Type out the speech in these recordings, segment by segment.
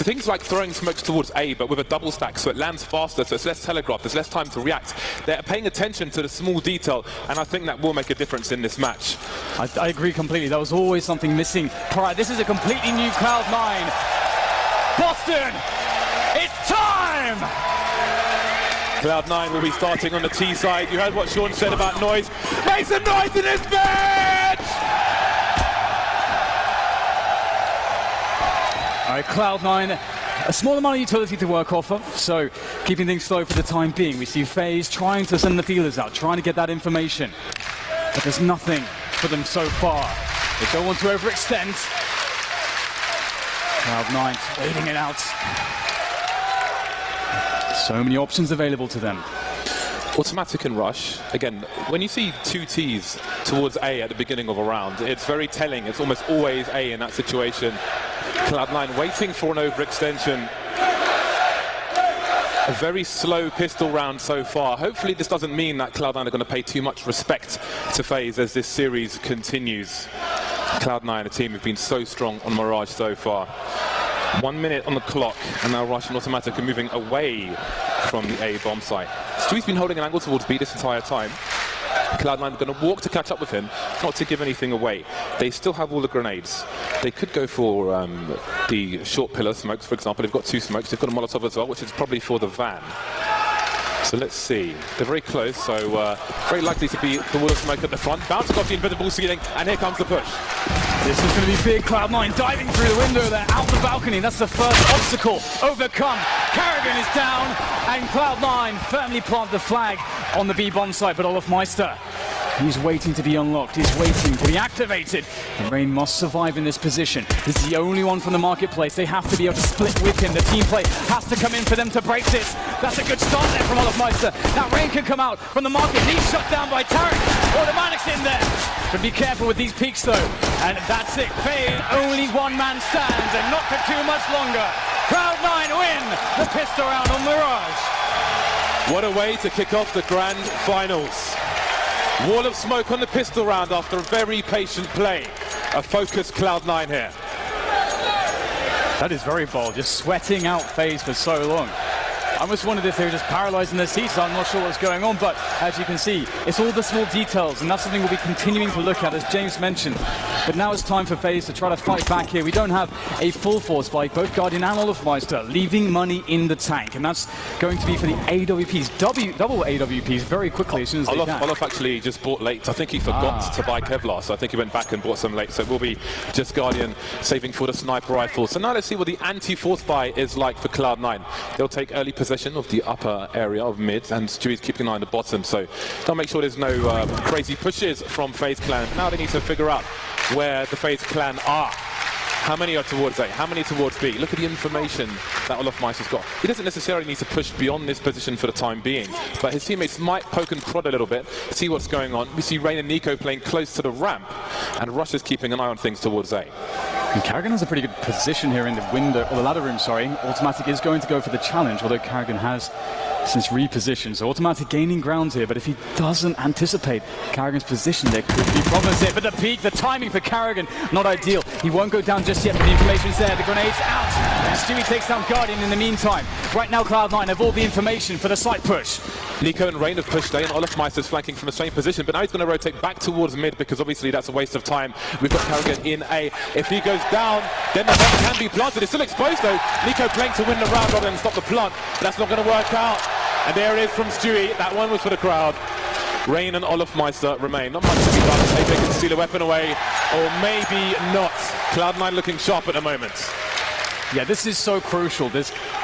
So things like throwing smokes towards A, but with a double stack, so it lands faster, so it's less telegraphed, there's less time to react. They're paying attention to the small detail, and I think that will make a difference in this match. I agree completely. There was always something missing. All right, this is a completely new Cloud9. Boston, it's time! Cloud9 will be starting on the T side. You heard what Sean said about noise. Make some noise in this bench! All right, Cloud9, a small amount of utility to work off of, so keeping things slow for the time being. We see FaZe trying to send the feelers out, trying to get that information. But there's nothing for them so far. They don't want to overextend. Cloud9 waiting it out. So many options available to them. Automatic and rush. Again, when you see two Ts towards A at the beginning of a round, it's very telling. It's almost always A in that situation. Cloud9 waiting for an overextension. A very slow pistol round so far. Hopefully this doesn't mean that Cloud9 are going to pay too much respect to FaZe as this series continues. Cloud9, a team who've been so strong on Mirage so far. 1 minute on the clock, and now Rush and Automatic are moving away from the A bomb site. Stewie's been holding an angle towards B this entire time. Cloud9 are going to walk to catch up with him, not to give anything away. They still have all the grenades. They could go for the short pillar smokes, for example. They've got 2 smokes. They've got a Molotov as well, which is probably for the van. So let's see. They're very close, so very likely to be the wall of smoke at the front. Bouncing off the invisible ceiling, and here comes the push. This is going to be big. Cloud9 diving through the window there, out the balcony. That's the first obstacle overcome. Karrigan is down, and Cloud9 firmly plant the flag on the B bomb site, but olofmeister, he's waiting to be unlocked. He's waiting to be activated. And Rain must survive in this position. He's the only one from the marketplace. They have to be able to split with him. The team play has to come in for them to break this. That's a good start there from olofmeister. Now Rain can come out from the market. He's shut down by Tarek. Automatic's in there. But be careful with these peaks though. And that's it. FaZe, only one man stands, and not for too much longer. Cloud9 win the pistol round on Mirage. What a way to kick off the grand finals. Wall of smoke on the pistol round after a very patient play. A focused Cloud9 here. That is very bold, just sweating out FaZe for so long. I almost wondered if they were just paralyzed in their seats. I'm not sure what's going on, but as you can see, it's all the small details, and that's something we'll be continuing to look at, as James mentioned. But now it's time for FaZe to try to fight back here. We don't have a full force like both Guardian and olofmeister, leaving money in the tank, and that's going to be for the AWPs, double AWPs very quickly as soon as they can. Olof actually just bought late. I think he forgot to buy Kevlar, so I think he went back and bought some late. So it will be just Guardian saving for the sniper rifle. So now let's see what the anti-force buy is like for Cloud9. They'll take early possession of the upper area of mid, and Stewie's keeping an eye on the bottom, so they'll make sure there's no crazy pushes from FaZe Clan. Now they need to figure out where the FaZe Clan are. How many are towards A? How many towards B? Look at the information that olofmeister's got. He doesn't necessarily need to push beyond this position for the time being, but his teammates might poke and prod a little bit, see what's going on. We see Rain and Nico playing close to the ramp, and Rush is keeping an eye on things towards A. And Karrigan has a pretty good position here in the window, or the ladder room, sorry. Automatic is going to go for the challenge, although Karrigan has since repositioned. So Automatic gaining ground here, but if he doesn't anticipate Karrigan's position, there could be problems here. But the peak, the timing for Karrigan, not ideal. He won't go down just yet, but the information's there. The grenade's out, and Stewie takes down Guardian in the meantime. Right now, Cloud9 have all the information for the side push. Nico and Rain have pushed A, and olofmeister's flanking from the same position, but now he's going to rotate back towards mid, because obviously that's a waste of time. We've got Karrigan in A. If he goes down, then the bomb can be planted. It's still exposed though. Nico playing to win the round rather than stop the plant. That's not going to work out. And there it is from Stewie. That one was for the crowd. Rain and olofmeister remain. Not much to be done. Maybe they can steal a weapon away, or maybe not. Cloud9 looking sharp at the moment. Yeah, this is so crucial.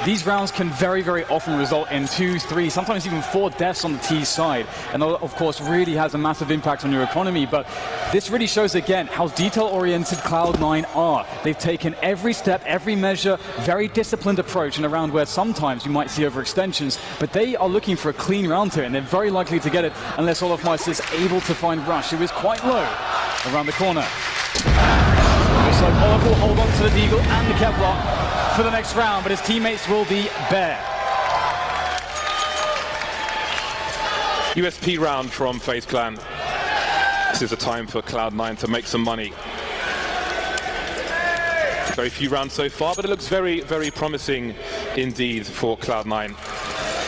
These rounds can very, very often result in 2, 3, sometimes even 4 deaths on the T side. And of course, really has a massive impact on your economy. But this really shows again how detail-oriented Cloud9 are. They've taken every step, every measure, very disciplined approach in a round where sometimes you might see overextensions. But they are looking for a clean round here, and they're very likely to get it unless olofmeister is able to find Rush, who is quite low around the corner. Looks like Olof will hold on to the Deagle and the Kevlar for the next round, but his teammates will be bare. USP round from FaZe Clan. This is a time for Cloud9 to make some money. Very few rounds so far, but it looks very, very promising indeed for Cloud9.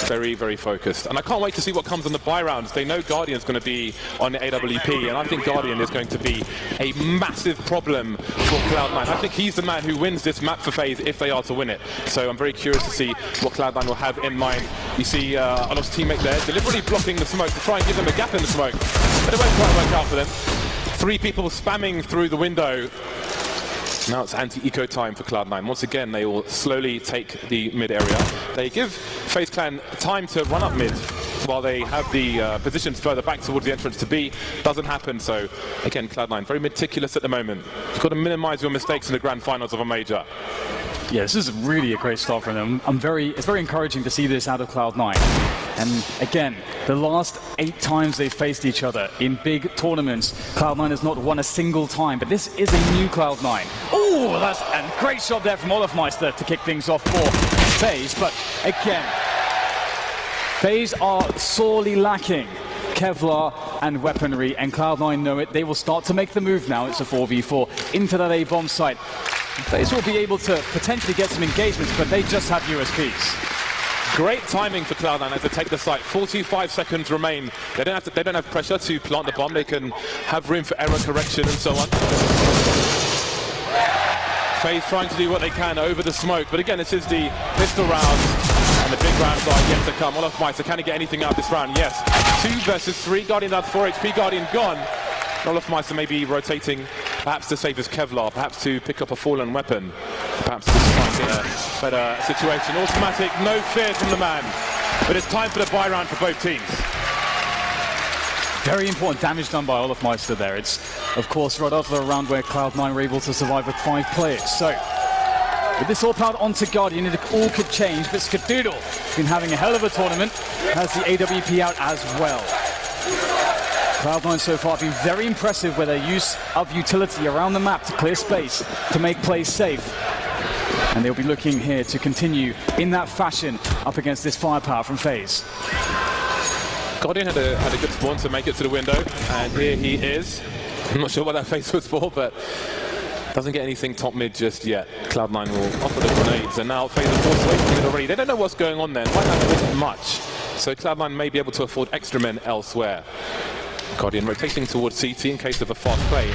Very, very focused. And I can't wait to see what comes on the buy rounds. They know Guardian's going to be on the AWP, and I think Guardian is going to be a massive problem for Cloud9. I think he's the man who wins this map for FaZe if they are to win it. So I'm very curious to see what Cloud9 will have in mind. You see Olof's teammate there deliberately blocking the smoke to try and give them a gap in the smoke, but it won't quite work out for them. 3 people spamming through the window. Now it's anti-eco time for Cloud9. Once again, they will slowly take the mid area. They give FaZe Clan time to run up mid while they have the positions further back towards the entrance to B. Doesn't happen, so again, Cloud9 very meticulous at the moment. You've got to minimize your mistakes in the grand finals of a major. Yeah, this is really a great start from them. It's very encouraging to see this out of Cloud9. And again, the last 8 times they've faced each other in big tournaments, Cloud9 has not won a single time, but this is a new Cloud9. Oh, that's a great shot there from Olofmeister to kick things off for FaZe, but again, FaZe are sorely lacking Kevlar and weaponry, and Cloud9 know it. They will start to make the move now. It's a 4v4 into that A-bomb site. FaZe will be able to potentially get some engagements, but they just have USPs. Great timing for Cloud9 as they take the site. 45 seconds remain. They don't have pressure to plant the bomb. They can have room for error correction and so on. FaZe trying to do what they can over the smoke, but again, this is the pistol round, and the big rounds are yet to come. Olofmeister, can he get anything out this round? Yes. 2 versus 3. Guardian down 4 HP. Guardian gone. Olofmeister may be rotating, perhaps to save his Kevlar, perhaps to pick up a fallen weapon, perhaps to find a better situation. Automatic, no fear from the man. But it's time for the buy round for both teams. Very important damage done by Olofmeister there. It's, of course, right after the round where Cloud9 were able to survive with 5 players. So, with this all powered onto Guardian, it all could change, but Skadoodle has been having a hell of a tournament, has the AWP out as well. Cloud9 so far have been very impressive with their use of utility around the map to clear space, to make plays safe. And they'll be looking here to continue in that fashion up against this firepower from FaZe. Guardian had a good spawn to make it to the window, and here he is. I'm not sure what that face was for, but doesn't get anything top mid just yet. Cloud9 will offer the grenades, and now FaZe are forced away from it already. They don't know what's going on there. Might not miss much. So Cloud9 may be able to afford extra men elsewhere. Guardian rotating towards CT in case of a fast play.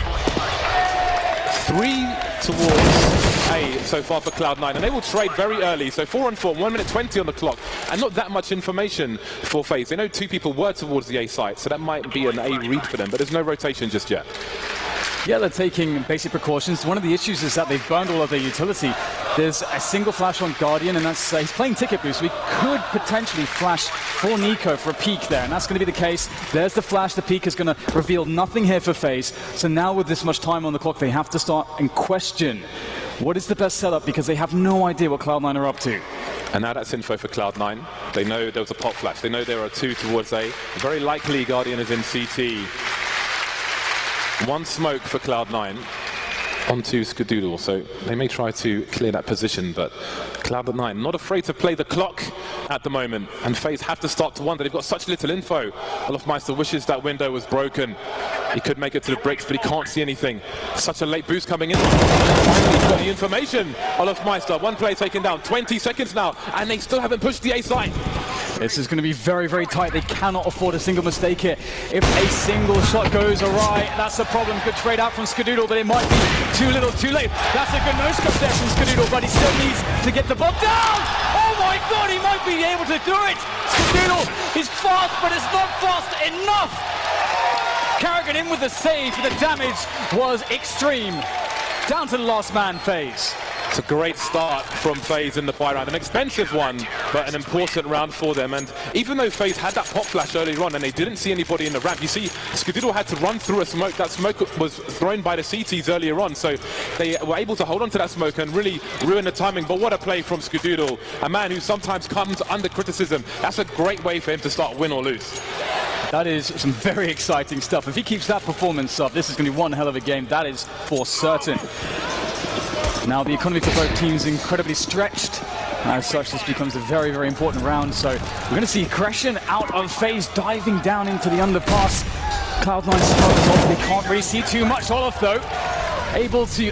3 towards A so far for Cloud9, and they will trade very early. So 4 on 4, 1 minute 20 on the clock, and not that much information for FaZe. They know 2 people were towards the A site, so that might be an A read for them, but there's no rotation just yet. Yeah, they're taking basic precautions. One of the issues is that they've burned all of their utility. There's a single flash on Guardian, and that's he's playing ticket boost, so he could potentially flash for Nico for a peek there, and that's going to be the case. There's the flash. The peek is going to reveal nothing here for FaZe. So now with this much time on the clock, they have to start and question what is the best setup, because they have no idea what Cloud9 are up to. And now that's info for Cloud9. They know there was a pop flash. They know there are 2 towards A. Very likely Guardian is in CT. 1 smoke for Cloud9 onto Skadoodle, so they may try to clear that position, but Cloud9 not afraid to play the clock at the moment, and FaZe have to start to wonder. They've got such little info. Olofmeister wishes that window was broken. He could make it to the bricks, but he can't see anything. Such a late boost coming in. Finally, he's got the information. Olofmeister, 1 play taken down, 20 seconds now, and they still haven't pushed the A site. This is going to be very, very tight. They cannot afford a single mistake here. If a single shot goes awry, that's a problem. Good trade out from Skadoodle, but it might be too little, too late. That's a good no-scope there from Skadoodle, but he still needs to get the bomb down. Oh my God, he might be able to do it. Skadoodle is fast, but it's not fast enough. Carrigan in with the save, but the damage was extreme. Down to the last man, FaZe. It's a great start from FaZe in the buy round. An expensive one, but an important round for them. And even though FaZe had that pop flash earlier on and they didn't see anybody in the ramp, you see Skadoodle had to run through a smoke. That smoke was thrown by the CTs earlier on, so they were able to hold on to that smoke and really ruin the timing. But what a play from Skadoodle, a man who sometimes comes under criticism. That's a great way for him to start win or lose. That is some very exciting stuff. If he keeps that performance up, this is going to be one hell of a game. That is for certain. Now the economy for both teams incredibly stretched. As such, this becomes a very, very important round. So we're going to see aggression out of FaZe diving down into the underpass. Cloud9 starts off. They can't really see too much. Olof, though, able to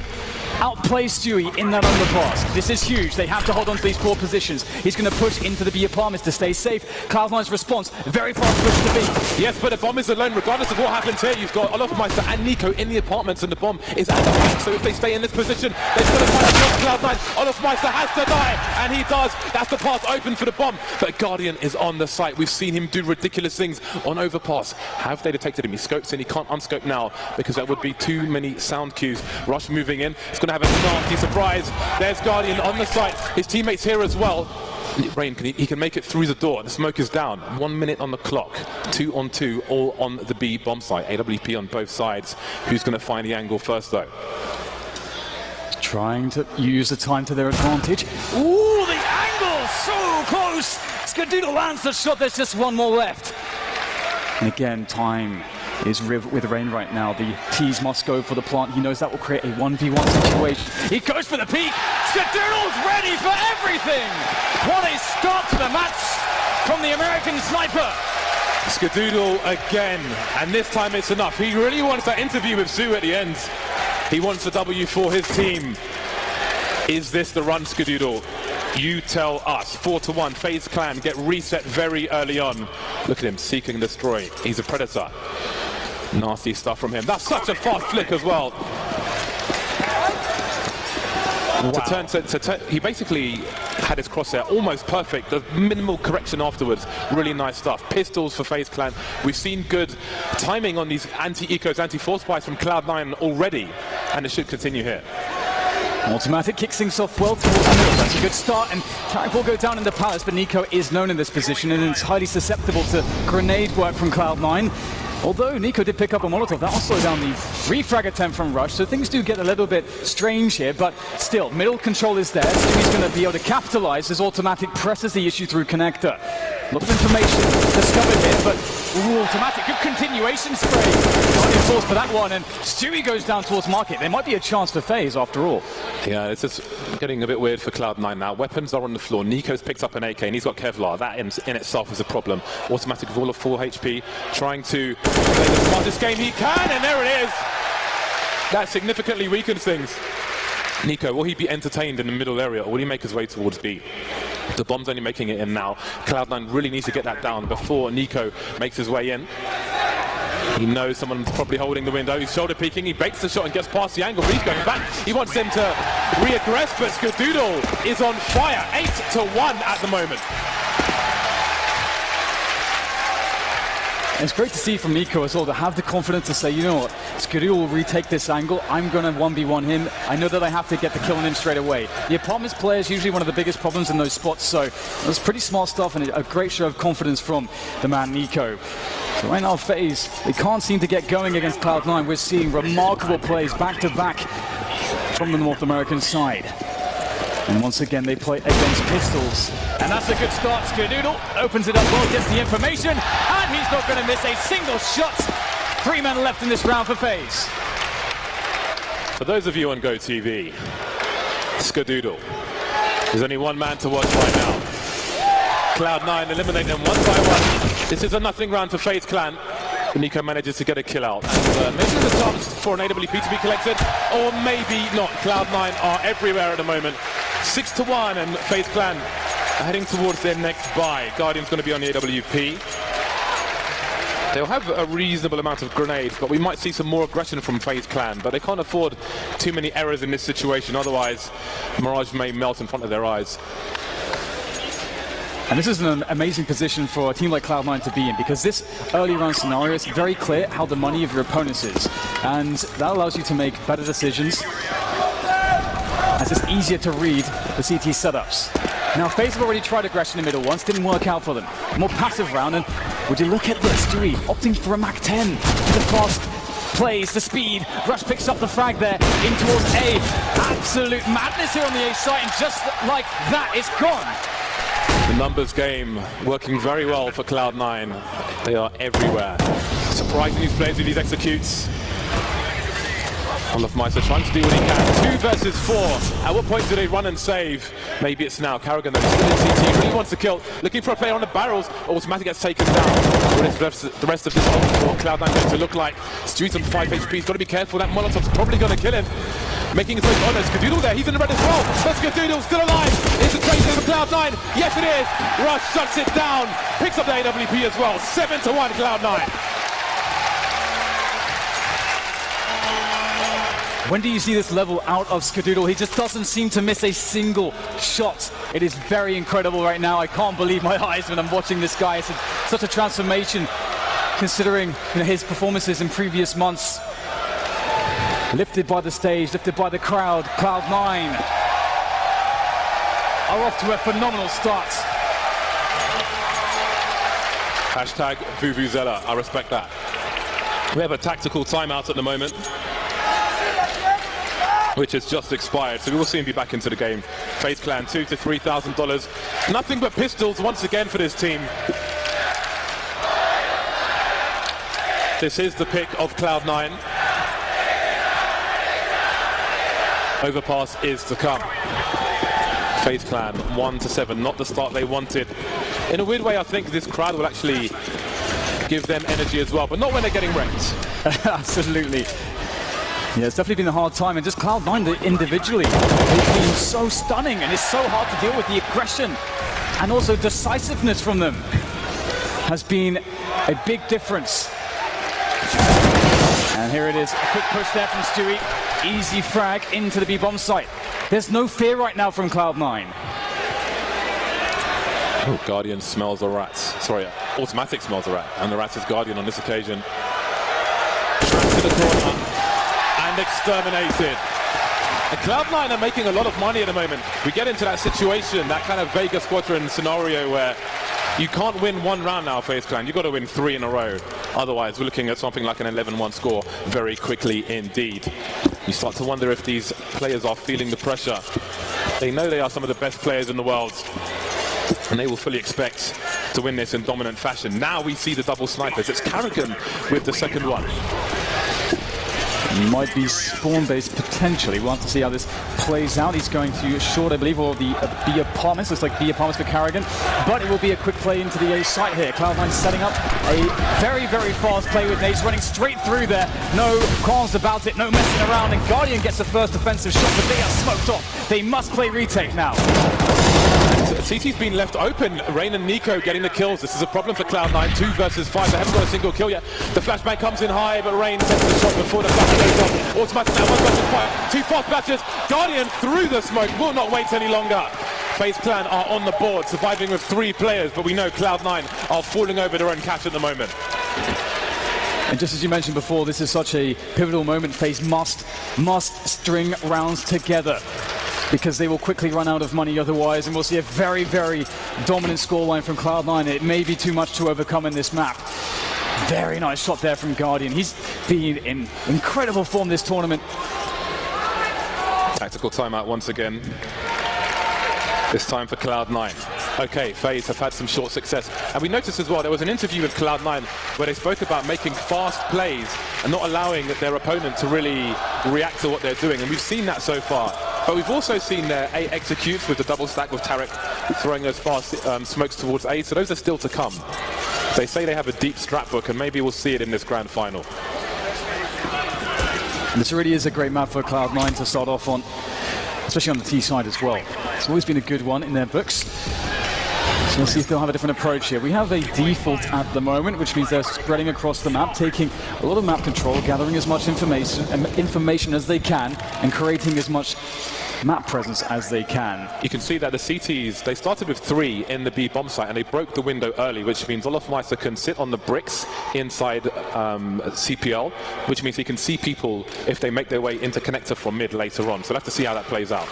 outplays Stewie in that underpass. This is huge. They have to hold on to these poor positions. He's going to push into the B apartments to stay safe. Cloud9's response, very fast push to B. Yes, but the bomb is alone. Regardless of what happens here, you've got Olofmeister and Nico in the apartments, and the bomb is at the back. So if they stay in this position, they've got to find Cloud9. Olofmeister has to die, and he does. That's the path open for the bomb. But Guardian is on the site. We've seen him do ridiculous things on overpass. Have they detected him? He scopes in. He can't unscope now because that would be too many sound cues. Rush moving in. It's going to have a nasty surprise. There's Guardian on the site. His teammates here as well. Rain, he can make it through the door. The smoke is down. 1 minute on the clock. 2 on 2, all on the B bomb site. AWP on both sides. Who's going to find the angle first, though? Trying to use the time to their advantage. Ooh, the angle! So close! Skadoodle lands the shot. There's just one more left. And again, time is with Rain right now. The T's must go for the plant. He knows that will create a 1v1 situation. He goes for the peak. Skadoodle's ready for everything. What a start to the match from the American sniper. Skadoodle again, and this time it's enough. He really wants that interview with Zoo at the end. He wants a W for his team. Is this the run, Skadoodle? You tell us. 4-1, FaZe Clan get reset very early on. Look at him, seek and destroy. He's a predator. Nasty stuff from him. That's such a fast flick as well. Wow. He basically had his crosshair almost perfect. The minimal correction afterwards. Really nice stuff. Pistols for FaZe Clan. We've seen good timing on these anti-ecos, anti-force buys from Cloud9 already, and it should continue here. Automatic kicks things off well towards the middle. That's a good start, and Carrick will go down in the palace, but Nico is known in this position and is highly susceptible to grenade work from Cloud9. Although Nico did pick up a Molotov, that will slow down the refrag attempt from Rush, so things do get a little bit strange here, but still, middle control is there. Stewie's going to be able to capitalize as Automatic presses the issue through connector. A lot of information discovered here, but Automatic, good continuation spray. Guardian falls for that one, and Stewie goes down towards Market. There might be a chance for FaZe after all. Yeah, it's just getting a bit weird for Cloud9 now. Weapons are on the floor. Nico's picked up an AK, and he's got Kevlar. That in itself is a problem. Automatic with all of 4 HP, trying to play the smartest game he can, and there it is. That significantly weakens things. Nico, will he be entertained in the middle area, or will he make his way towards B? The bomb's only making it in now. Cloud9 really needs to get that down before Nico makes his way in. He knows someone's probably holding the window. He's shoulder peeking. He bakes the shot and gets past the angle. But he's going back. He wants them to re-aggress, but Skadoodle is on fire. 8-1 at the moment. It's great to see from Nico as well to have the confidence to say, you know what, Skadoodle will retake this angle. I'm going to 1v1 him. I know that I have to get the kill on him straight away. The apartments player is usually one of the biggest problems in those spots, so it was pretty smart stuff and a great show of confidence from the man Nico. So right now, FaZe, they can't seem to get going against Cloud9. We're seeing remarkable plays back-to-back from the North American side. And once again, they play against pistols. And that's a good start. Skadoodle opens it up well, gets the information, and he's not going to miss a single shot. 3 men left in this round for FaZe. For those of you on GoTV, Skadoodle. There's only one man to watch right now. Cloud9 eliminate them 1 by 1. This is a nothing round for FaZe Clan. Nico manages to get a kill out. And, maybe there's a chance for an AWP to be collected, or maybe not. Cloud9 are everywhere at the moment. 6-1, and FaZe Clan are heading towards their next buy. Guardian's going to be on the AWP. They'll have a reasonable amount of grenades, but we might see some more aggression from FaZe Clan. But they can't afford too many errors in this situation, otherwise Mirage may melt in front of their eyes. And this is an amazing position for a team like Cloud9 to be in, because this early round scenario is very clear how the money of your opponents is. And that allows you to make better decisions, as it's easier to read the CT setups. Now, FaZe have already tried aggression in the middle once, didn't work out for them. A more passive round, and would you look at this, Stewie opting for a Mac-10. The fast plays, the speed. Rush picks up the frag there, in towards A. Absolute madness here on the A site, and just like that, it's gone. The numbers game working very well for Cloud9. They are everywhere. Surprising these players with these executes. Olofmeister trying to do what he can. 2 versus 4. At what point do they run and save? Maybe it's now. Carrigan, though, still in CT, really wants to kill. Looking for a player on the barrels. Automatic gets taken down. What is the rest of this whole Cloud9 going to look like? Stewie's on 5 HP. He's got to be careful. That Molotov's probably going to kill him. making his way to Honor. Skadoodle there, he's in the red as well. But Skadoodle's still alive. Is the trade for Cloud9? Yes, it is. Rush shuts it down. Picks up the AWP as well. 7-1 Cloud9. When do you see this level out of Skadoodle? He just doesn't seem to miss a single shot. It is very incredible right now. I can't believe my eyes when I'm watching this guy. It's such a transformation considering his performances in previous months. Lifted by the stage, lifted by the crowd. Cloud9 are off to a phenomenal start. Hashtag Vuvuzela. I respect that. We have a tactical timeout at the moment, which has just expired, so we will soon be back into the game. FaZe Clan, $2,000 to $3,000. Nothing but pistols once again for this team. This is the pick of Cloud9. Overpass is to come. FaZe Clan 1-7, not the start they wanted. In a weird way, I think this crowd will actually give them energy as well, but not when they're getting wrecked. Absolutely. Yeah, it's definitely been a hard time, and just Cloud9 individually, they've been so stunning, and it's so hard to deal with. The aggression and also decisiveness from them has been a big difference. And here it is, a quick push there from Stewie. Easy frag into the B-bomb site. There's no fear right now from Cloud9. Oh, Guardian smells a rat. Sorry, Automatic smells a rat, and the rat is Guardian on this occasion. Trapped to the corner and exterminated. And Cloud9 are making a lot of money at the moment. We get into that situation, that kind of Vegas Squadron scenario where you can't win one round now, FaZe Clan. You've got to win 3 in a row. Otherwise, we're looking at something like an 11-1 score very quickly indeed. You start to wonder if these players are feeling the pressure. They know they are some of the best players in the world, and they will fully expect to win this in dominant fashion. Now we see the double snipers. It's Carrigan with the second one. Might be spawn-based potentially. We'll have to see how this plays out. He's going to short, I believe, or the B apartments. Looks like B apartments for Carrigan, but it will be a quick play into the A site here. Cloud9 setting up a very, very fast play with Nace running straight through there. No qualms about it, no messing around, and Guardian gets the first offensive shot, but they are smoked off. They must play retake now. CT's been left open. Rain and Nico getting the kills. This is a problem for Cloud9. 2 versus 5. They haven't got a single kill yet. The flashbang comes in high, but Rain gets the shot before the flash goes off. Automatic now, 1 versus 5. 2 fast batches. Guardian through the smoke. Will not wait any longer. FaZe Clan are on the board, surviving with 3 players, but we know Cloud9 are falling over their own cash at the moment. And just as you mentioned before, this is such a pivotal moment. FaZe must string rounds together, because they will quickly run out of money otherwise, and we'll see a very, very dominant scoreline from Cloud9. It may be too much to overcome in this map. Very nice shot there from Guardian. He's been in incredible form this tournament. Tactical timeout once again. This time for Cloud9. Okay, FaZe have had some short success. And we noticed as well, there was an interview with Cloud9 where they spoke about making fast plays and not allowing their opponent to really react to what they're doing. And we've seen that so far. But we've also seen their A executes with the double stack with Tarek throwing those fast smokes towards A. So those are still to come. They say they have a deep strat book, and maybe we'll see it in this grand final. And this really is a great map for Cloud9 to start off on, especially on the T side as well. It's always been a good one in their books. So we'll see if they'll have a different approach here. We have a default at the moment, which means they're spreading across the map, taking a lot of map control, gathering as much information as they can, and creating as much map presence as they can. You can see that the CTs, they started with 3 in the B bomb site, and they broke the window early, which means Olofmeister can sit on the bricks inside CPL, which means he can see people if they make their way into connector from mid later on. So we'll have to see how that plays out.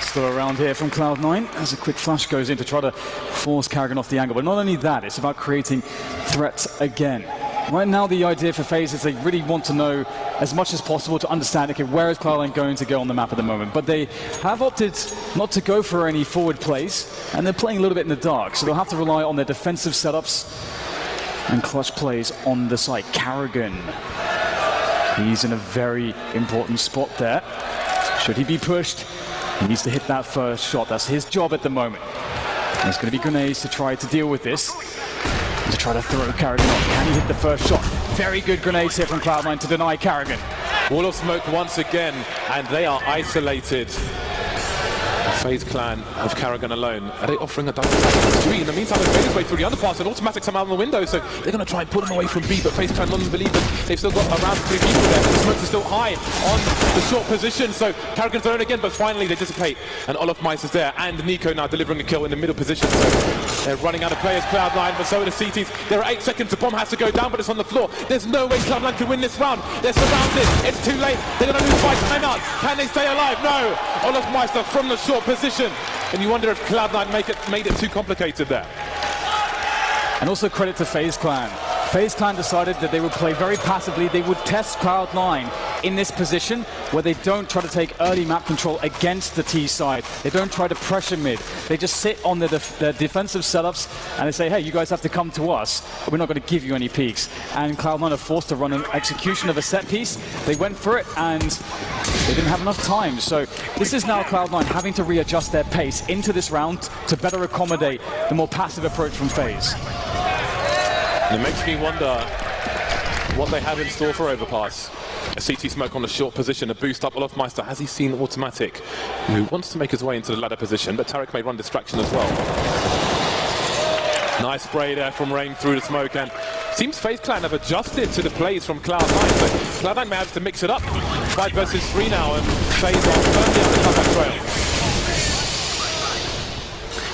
Still around here from Cloud9 as a quick flash goes in to try to force Carrigan off the angle. But not only that, it's about creating threats again. Right now the idea for FaZe is they really want to know as much as possible to understand, okay, where is Cloud9 going to go on the map at the moment? But they have opted not to go for any forward plays, and they're playing a little bit in the dark, so they'll have to rely on their defensive setups and clutch plays on the site. Carrigan, he's in a very important spot there. Should he be pushed? He needs to hit that first shot. That's his job at the moment. There's going to be grenades to try to deal with this. to try to throw Carrigan off. Can he hit the first shot? Very good grenades here from Cloud9 to deny Carrigan. Wall of smoke once again, and they are isolated. FaZe clan of Carrigan alone. Are they offering a double three? In the meantime, they've made his way through the underpass and automatics come out on the window, so they're going to try and pull him away from B, but FaZe clan non-believers. They've still got around 3 people there. The smokes are still high on the short position, so Carrigan's alone again, but finally they dissipate, and Olaf Mice is there, and Nico now delivering a kill in the middle position, so they're running out of players, Cloud9, but so are the CTs. There are 8 seconds, the bomb has to go down, but it's on the floor. There's no way Cloud9 can win this round. They're surrounded, it's too late, they're going to lose 5 timeouts. Can they stay alive? No! Olaf Meister from the short position. And you wonder if Cloud9 made it too complicated there. And also credit to FaZe clan. FaZe clan decided that they would play very passively. They would test Cloud9 in this position where they don't try to take early map control against the T side. They don't try to pressure mid. They just sit on their defensive setups and they say, hey, you guys have to come to us. We're not going to give you any peaks. And Cloud9 are forced to run an execution of a set piece. They went for it and they didn't have enough time. So this is now Cloud9 having to readjust their pace into this round to better accommodate the more passive approach from FaZe. It makes me wonder what they have in store for Overpass. A CT smoke on the short position, a boost up Olaf Meister. Has he seen automatic? Who wants to make his way into the ladder position, but Tarek may run distraction as well. Nice spray there from Rain through the smoke, and seems FaZe clan have adjusted to the plays from Cloud9, so Cloud9 may have to mix it up. 5 versus 3 now, and FaZe are firmly on the comeback trail.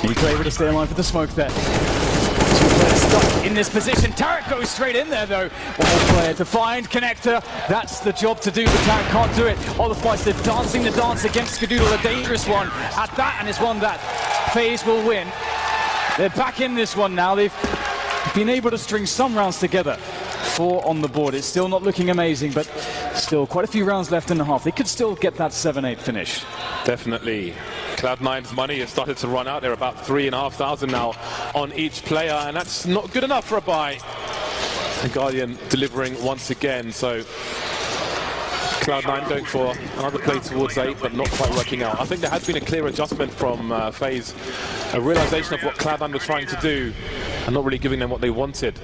Nico able to stay alive with the smoke there. Two players stuck in this position. Tarek goes straight in there though. One more player to find Connector. That's the job to do, but Tarek can't do it. Olaf Meister dancing the dance against Skadoodle, a dangerous one at that, and it's one that FaZe will win. They're back in this one now. They've been able to string some rounds together. 4 on the board. It's still not looking amazing, but still quite a few rounds left in the half. They could still get that 7-8 finish. Definitely. Cloud9's money has started to run out. They're about 3,500 now on each player, and that's not good enough for a buy. And Guardian delivering once again, so Cloud9 going for another play towards 8, but not quite working out. I think there has been a clear adjustment from FaZe, a realization of what Cloud9 were trying to do, and not really giving them what they wanted.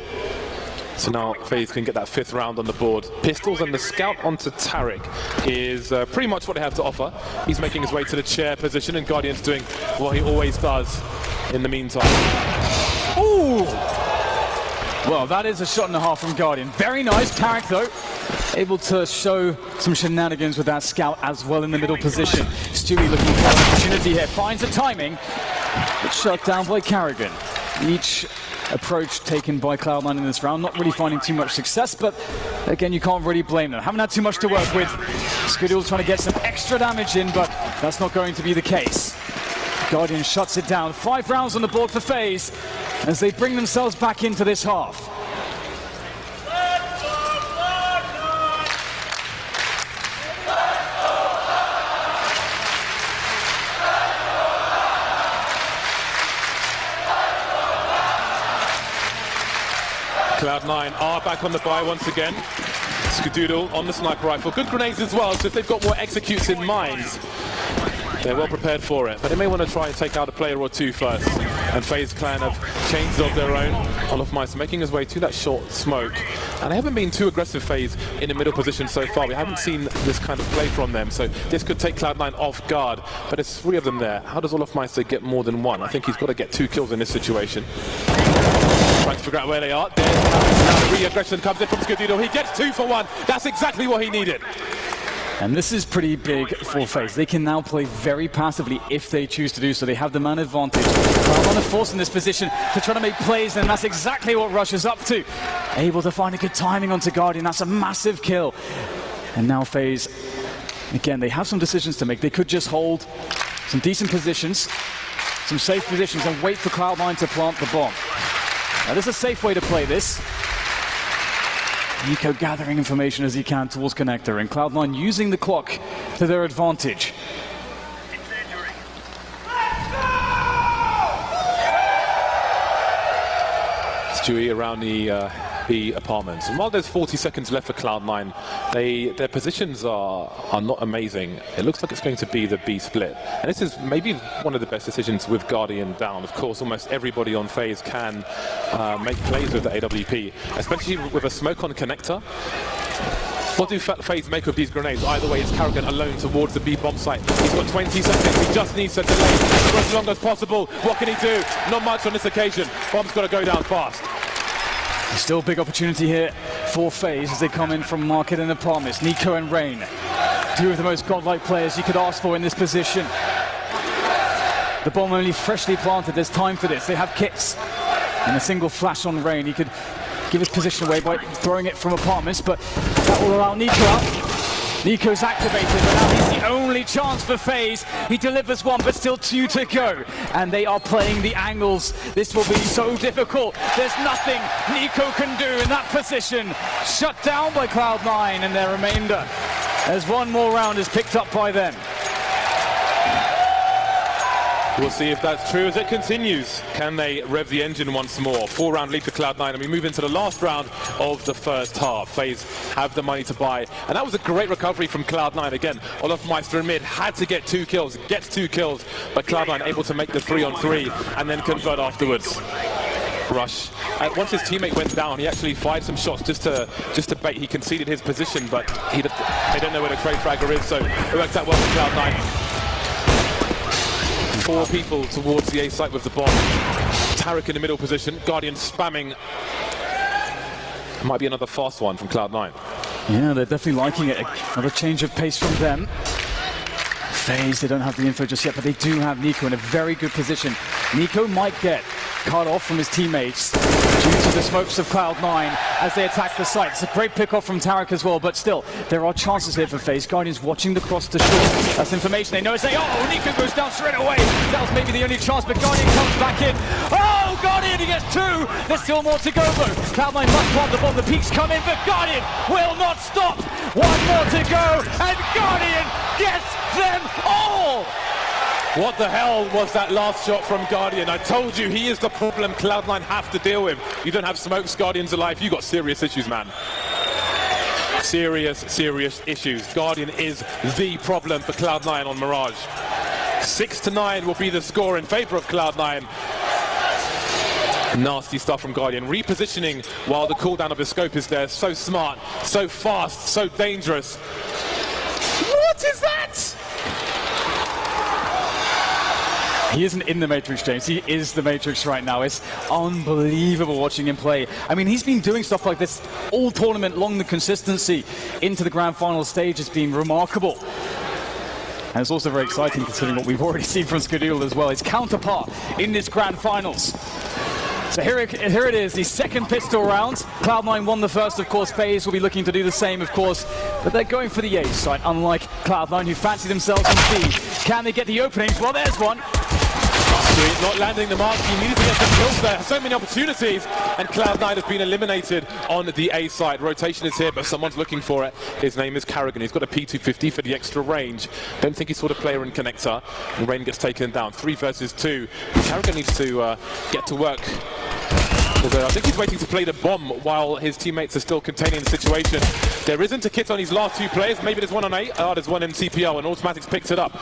So now FaZe can get that 5th round on the board. Pistols and the scout onto Tarek is pretty much what they have to offer. He's making his way to the chair position, and Guardian's doing what he always does in the meantime. Ooh! Well, that is a shot and a half from Guardian. Very nice. Tarek, though, able to show some shenanigans with that scout as well in the middle position. Stewie looking for an opportunity here. Finds the timing, but shut down by Carrigan. Each approach taken by Cloud9 in this round, not really finding too much success, but again, you can't really blame them. Haven't had too much to work with. Skadoodle trying to get some extra damage in, but that's not going to be the case. Guardian shuts it down. 5 rounds on the board for FaZe as they bring themselves back into this half. Cloud9 are back on the buy once again. Skadoodle on the sniper rifle. Good grenades as well, so if they've got more executes in mind, they're well prepared for it. But they may want to try and take out a player or 2 first. And FaZe clan have changed of their own. Olaf Meister making his way to that short smoke. And they haven't been too aggressive, FaZe, in the middle position so far. We haven't seen this kind of play from them, so this could take Cloud9 off guard. But there's 3 of them there. How does Olaf Meister get more than 1? I think he's got to get 2 kills in this situation. Trying to figure out where they are. Now the re-aggression comes in from Skadoodle. He gets 2 for 1. That's exactly what he needed. And this is pretty big for FaZe. They can now play very passively if they choose to do so. They have the man advantage. Cloud9 are forced in this position to try to make plays, and that's exactly what Rush is up to. Able to find a good timing onto Guardian. That's a massive kill. And now FaZe, again, they have some decisions to make. They could just hold some decent positions, some safe positions, and wait for Cloud9 to plant the bomb. Now, there's a safe way to play this. Nico gathering information as he can towards Connector, and Cloud9 using the clock to their advantage. Stewie around the B apartments. And while there's 40 seconds left for Cloud9, their positions are not amazing. It looks like it's going to be the B split. And this is maybe one of the best decisions with Guardian down. Of course, almost everybody on FaZe can make plays with the AWP, especially with a smoke on connector. What do FaZe make of these grenades? Either way, it's Karrigan alone towards the B bomb site. He's got 20 seconds. He just needs to delay for as long as possible. What can he do? Not much on this occasion. Bomb's got to go down fast. Still big opportunity here for FaZe as they come in from market and apartments. Nico and Rain, two of the most godlike players you could ask for in this position. The bomb only freshly planted. There's time for this. They have kits. And a single flash on Rain. He could give his position away by throwing it from apartments, but that will allow Nico out. Nico's activated, but now he's the only chance for FaZe. He delivers one, but still 2 to go. And they are playing the angles. This will be so difficult. There's nothing Nico can do in that position. Shut down by Cloud9 and their remainder, as one more round is picked up by them. We'll see if that's true as it continues. Can they rev the engine once more? 4-round lead to Cloud9, and we move into the last round of the first half. FaZe have the money to buy, and that was a great recovery from Cloud9. Again, Olofmeister in mid had to get 2 kills, gets 2 kills, but Cloud9 able to make the 3-on-3 and then convert afterwards. Rush. Once his teammate went down, he actually fired some shots just to bait. He conceded his position, but they don't know where the trade fragger is, so it works out well for Cloud9. 4 people towards the A site with the bomb. Tarek in the middle position. Guardian spamming. Might be another fast one from Cloud9. Yeah, they're definitely liking it. Another change of pace from them. FaZe, they don't have the info just yet, but they do have Nico in a very good position. Nico might get cut off from his teammates due to the smokes of Cloud9 as they attack the site. It's a great pick-off from Tarek as well, but still, there are chances here for FaZe. Guardians watching the cross to short. That's information they know. It's like, oh, Nico goes down straight away. That was maybe the only chance, but Guardian comes back in. Oh, Guardian, he gets 2. There's still more to go, though. Cloud9 must plant the bomb. The peaks come in, but Guardian will not stop. 1 more to go, and Guardian gets them all. What the hell was that last shot from Guardian? I told you, he is the problem Cloud9 have to deal with. You don't have smokes, Guardians alive, you got serious issues, man. Serious issues. Guardian is the problem for Cloud9 on Mirage. 6-9 will be the score in favor of Cloud9. Nasty stuff from Guardian. Repositioning while the cooldown of his scope is there. So smart, so fast, so dangerous. What is that? He isn't in the Matrix, James. He is the Matrix right now. It's unbelievable watching him play. I mean, he's been doing stuff like this all tournament long. The consistency into the grand final stage has been remarkable. And it's also very exciting considering what we've already seen from Skadul as well. His counterpart in this grand finals. So here it is, the second pistol round. Cloud9 won the first, of course. FaZe will be looking to do the same, of course. But they're going for the A site, unlike Cloud9, who fancy themselves in B. Can they get the openings? Well, there's one. Sweet, not landing the mark. He needed to get some kills there. So many opportunities. And Cloud9 has been eliminated on the A side. Rotation is here, but someone's looking for it. His name is Karrigan. He's got a P250 for the extra range. Don't think he's sort of player in connector. And Rain gets taken down. 3 versus 2. Karrigan needs to get to work. Although I think he's waiting to play the bomb while his teammates are still containing the situation. There isn't a kit on his last 2 players. Maybe there's one on A. There's one in CPO, and Automatics picks it up.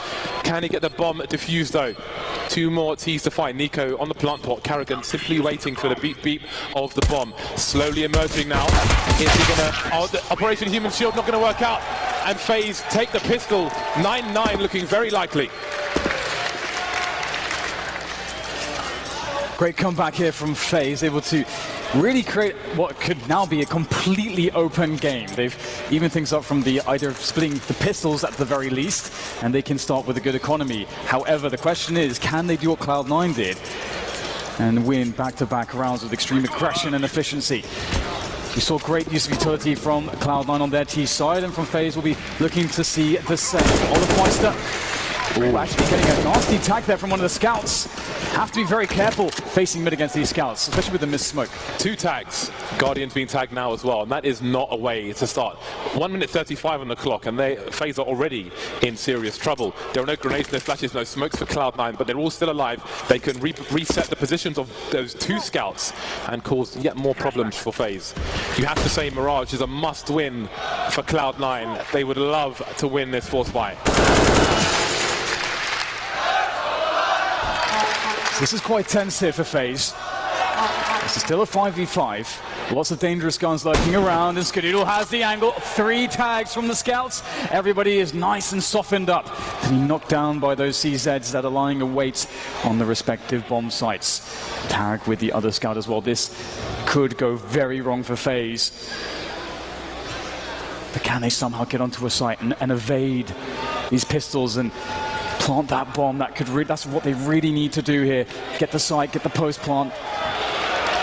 Can he get the bomb defused, though? 2 more T's to find. Nico on the plant pot. Karrigan simply waiting for the beep beep of the bomb. Slowly emerging now. Is he gonna... Oh, the Operation Human Shield not gonna work out. And FaZe take the pistol. 9-9 looking very likely. Great comeback here from FaZe, able to really create what could now be a completely open game. They've evened things up from the idea of splitting the pistols at the very least, and they can start with a good economy. However, the question is, can they do what Cloud9 did and win back-to-back rounds with extreme aggression and efficiency? We saw great use of utility from Cloud9 on their T side, and from FaZe we'll be looking to see the same. Olofmeister Ooh, actually getting a nasty tag there from one of the scouts. Have to be very careful facing mid against these scouts, especially with the missed smoke. 2 tags. Guardian's being tagged now as well, and that is not a way to start. 1 minute 35 on the clock, and FaZe are already in serious trouble. There are no grenades, no flashes, no smokes for Cloud9, but they're all still alive. They can reset the positions of those 2 scouts and cause yet more problems for FaZe. You have to say Mirage is a must-win for Cloud9. They would love to win this force fight. This is quite tense here for FaZe. This is still a 5v5. Lots of dangerous guns lurking around, and Skadoodle has the angle. 3 tags from the scouts. Everybody is nice and softened up to be knocked down by those CZs that are lying await on the respective bomb sites. Tag with the other scout as well. This could go very wrong for FaZe. But can they somehow get onto a site and evade these pistols and plant that bomb? That's what they really need to do here. Get the site, get the post plant.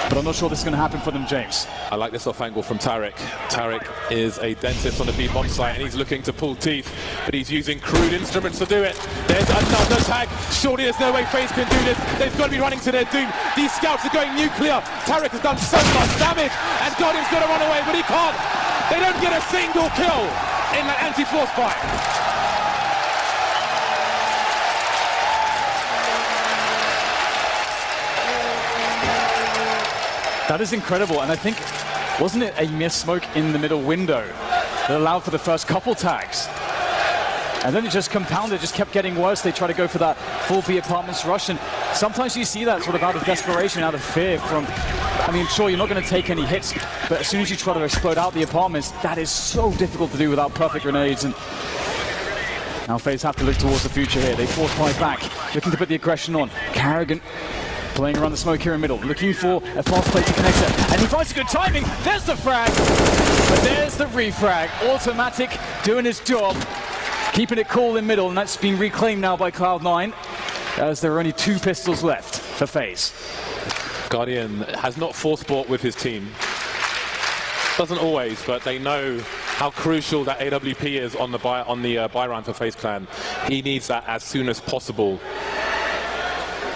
But I'm not sure this is going to happen for them, James. I like this off angle from Tarek. Tarek is a dentist on the B-bomb site, and he's looking to pull teeth, but he's using crude instruments to do it. There's another tag. Surely there's no way FaZe can do this. They've got to be running to their doom. These scouts are going nuclear. Tarek has done so much damage, and Guardian's got to run away, but he can't. They don't get a single kill in that anti-force fight. That is incredible, and I think, wasn't it a missed smoke in the middle window that allowed for the first couple tags? And then it just compounded, just kept getting worse. They try to go for that full B apartments rush, and sometimes you see that sort of out of desperation, out of fear from, I mean, sure, you're not going to take any hits, but as soon as you try to explode out the apartments, that is so difficult to do without perfect grenades. And now FaZe have to look towards the future here. They force fight back, looking to put the aggression on. Karrigan playing around the smoke here in middle, looking for a fast play to connect it, and he finds good timing. There's the frag, but there's the refrag. Automatic doing his job, keeping it cool in middle, and that's been reclaimed now by Cloud9, as there are only 2 pistols left for FaZe. Guardian has not force bought with his team. Doesn't always, but they know how crucial that AWP is on the buy round for FaZe Clan. He needs that as soon as possible.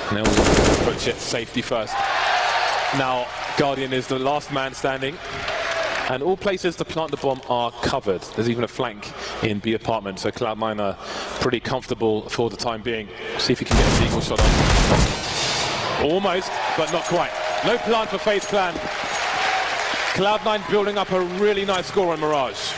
And they'll approach it safety first. Now, Guardian is the last man standing, and all places to plant the bomb are covered. There's even a flank in B apartment, so Cloud9 are pretty comfortable for the time being. See if he can get a single shot off. Almost, but not quite. No plan for FaZe Clan. Cloud9 building up a really nice score on Mirage.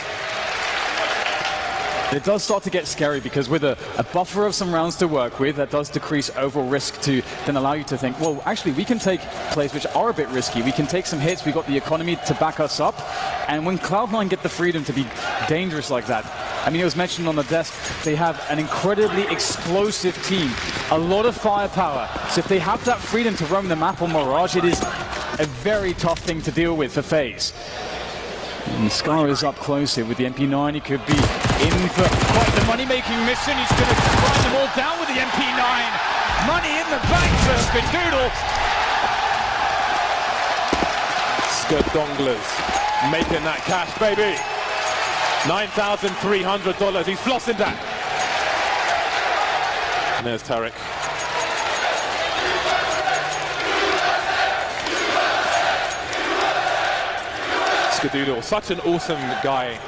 It does start to get scary, because with a buffer of some rounds to work with, that does decrease overall risk to then allow you to think, well, actually, we can take plays which are a bit risky. We can take some hits. We've got the economy to back us up. And when Cloud9 get the freedom to be dangerous like that, I mean, it was mentioned on the desk, they have an incredibly explosive team, a lot of firepower. So if they have that freedom to roam the map on Mirage, it is a very tough thing to deal with for FaZe. And Scar is up close here with the MP9. He could be in for quite the money-making mission. He's going to grind them all down with the MP9. Money in the bank for Skadoodle. Skadonglers making that cash, baby. $9,300. He's flossing that. And there's Tarek. Skadoodle, such an awesome guy.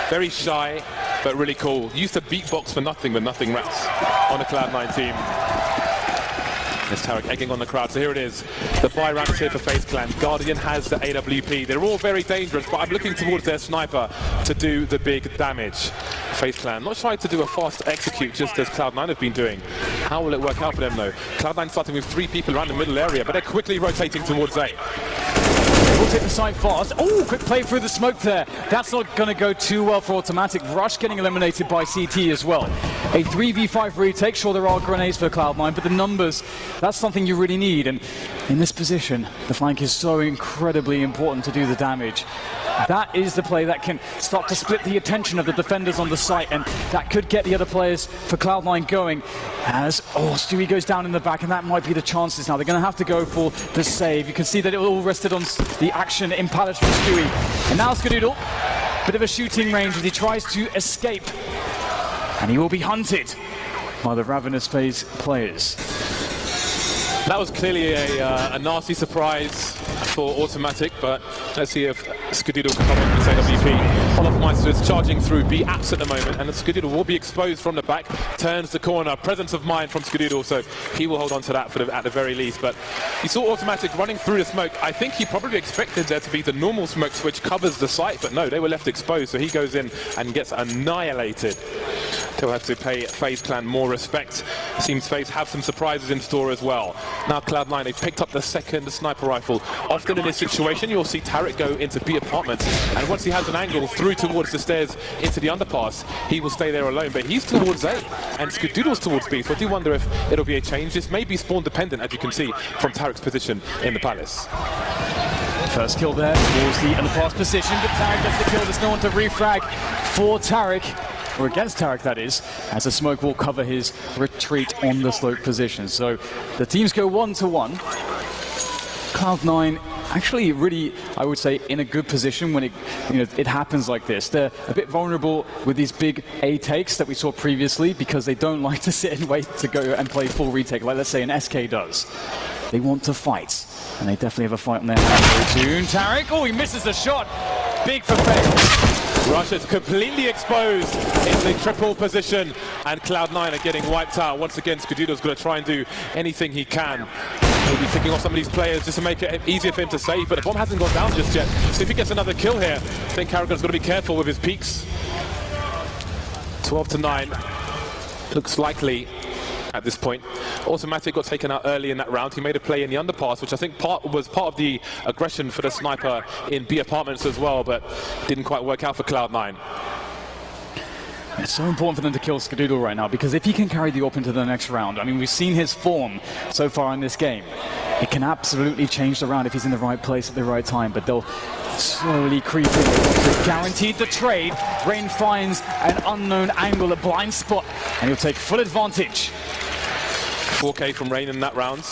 Very shy, but really cool. Used to beatbox for nothing but nothing raps on the Cloud9 team. There's Tarek egging on the crowd. So here it is. The buy round here for FaZe Clan. Guardian has the AWP. They're all very dangerous, but I'm looking towards their sniper to do the big damage. FaZe Clan not shy to do a fast execute, just as Cloud9 have been doing. How will it work out for them, though? Cloud9 starting with 3 people around the middle area, but they're quickly rotating towards A. We'll take the side fast. Oh, quick play through the smoke there. That's not going to go too well for Automatic. Rush getting eliminated by CT as well. A 3v5 retake. Sure, there are grenades for Cloud9, but the numbers, that's something you really need. And in this position, the flank is so incredibly important to do the damage. That is the play that can start to split the attention of the defenders on the site, and that could get the other players for Cloud9 going. As, Stewie goes down in the back, and that might be the chances now. They're going to have to go for the save. You can see that it all rested on the action in Palace from Stewie. And now Skadoodle, bit of a shooting range as he tries to escape. And he will be hunted. by the ravenous FaZe players. That was clearly a nasty surprise for Automatic, but let's see if Skadoodle can come in with AWP. Olofmeister is charging through B apps at the moment, and Skadoodle will be exposed from the back, turns the corner, presence of mind from Skadoodle, so he will hold on to that at the very least. But you saw Automatic running through the smoke. I think he probably expected there to be the normal smoke switch covers the site, but no, they were left exposed, so he goes in and gets annihilated. They'll have to pay FaZe Clan more respect. Seems FaZe have some surprises in store as well. Now Cloud9, they've picked up the second sniper rifle. Often in this situation, you'll see Tarek go into B apartments, and once he has an angle through towards the stairs into the underpass, he will stay there alone, but he's towards A, and Skadoodle's towards B, so I do wonder if it'll be a change. This may be spawn dependent, as you can see from Tarek's position in the palace. First kill there towards the underpass position, but Tarek gets the kill. There's no one to refrag for Tarek, or against Tarek that is, as the smoke will cover his retreat on the slope position. So the teams go 1-1. Cloud9 actually really, I would say, in a good position when it happens like this. They're a bit vulnerable with these big A takes that we saw previously because they don't like to sit and wait to go and play full retake like, let's say, an SK does. They want to fight, and they definitely have a fight on their hands very soon. Tarek, oh, he misses the shot. Big for FaZe. Russia's completely exposed in the triple position, and Cloud9 are getting wiped out. Once again, Skadoodle's going to try and do anything he can. Maybe picking off some of these players just to make it easier for him to save, but the bomb hasn't gone down just yet. So if he gets another kill here, I think Carragher's got to be careful with his peaks. 12-9. Looks likely at this point. Automatic got taken out early in that round. He made a play in the underpass, which I think was part of the aggression for the sniper in B apartments as well, but didn't quite work out for Cloud9. It's so important for them to kill Skadoodle right now, because if he can carry the AWP into the next round, I mean, we've seen his form so far in this game. It can absolutely change the round if he's in the right place at the right time, but they'll slowly creep in. They're guaranteed the trade. Rain finds an unknown angle, a blind spot, and he'll take full advantage. 4K from Rain in that round.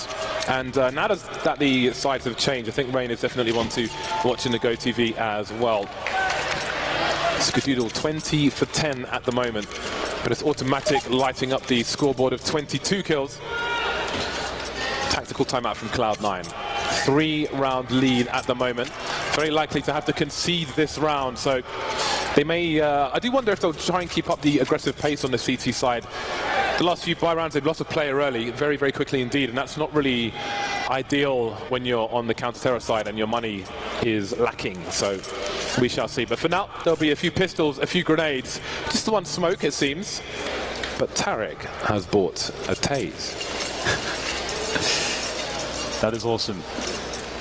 And now that the sides have changed, I think Rain is definitely one to watch in the Go TV as well. Skadoodle 20 for 10 at the moment, but it's Automatic lighting up the scoreboard of 22 kills. Tactical timeout from Cloud9. 3-round lead at the moment. Very likely to have to concede this round, so they may... I do wonder if they'll try and keep up the aggressive pace on the CT side. The last few buy rounds, they've lost a player early, very, very quickly indeed, and that's not really ideal when you're on the counter-terror side and your money is lacking, so we shall see. But for now, there'll be a few pistols, a few grenades, just the one smoke, it seems. But Tarek has bought a tase. That is awesome.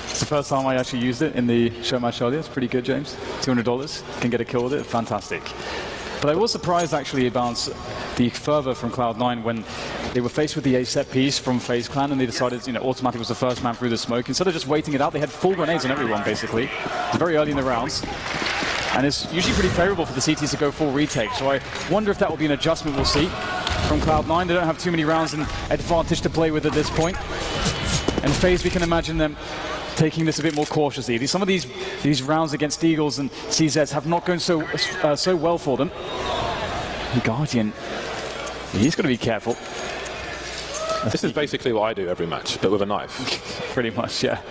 It's the first time I actually used it in the show match earlier. It's pretty good, James. $200. Can get a kill with it. Fantastic. But I was surprised actually about the fervor from Cloud9 when they were faced with the A set piece from FaZe Clan, and they decided, Automatic was the first man through the smoke. Instead of just waiting it out, they had full grenades on everyone, basically. It's very early in the rounds. And it's usually pretty favorable for the CTs to go full retake. So I wonder if that will be an adjustment we'll see from Cloud9. They don't have too many rounds and advantage to play with at this point. And FaZe, we can imagine them taking this a bit more cautiously. Some of these rounds against Eagles and CZs have not gone so well for them. And Guardian, he's going to be careful. This is basically what I do every match, but with a knife. Pretty much, yeah.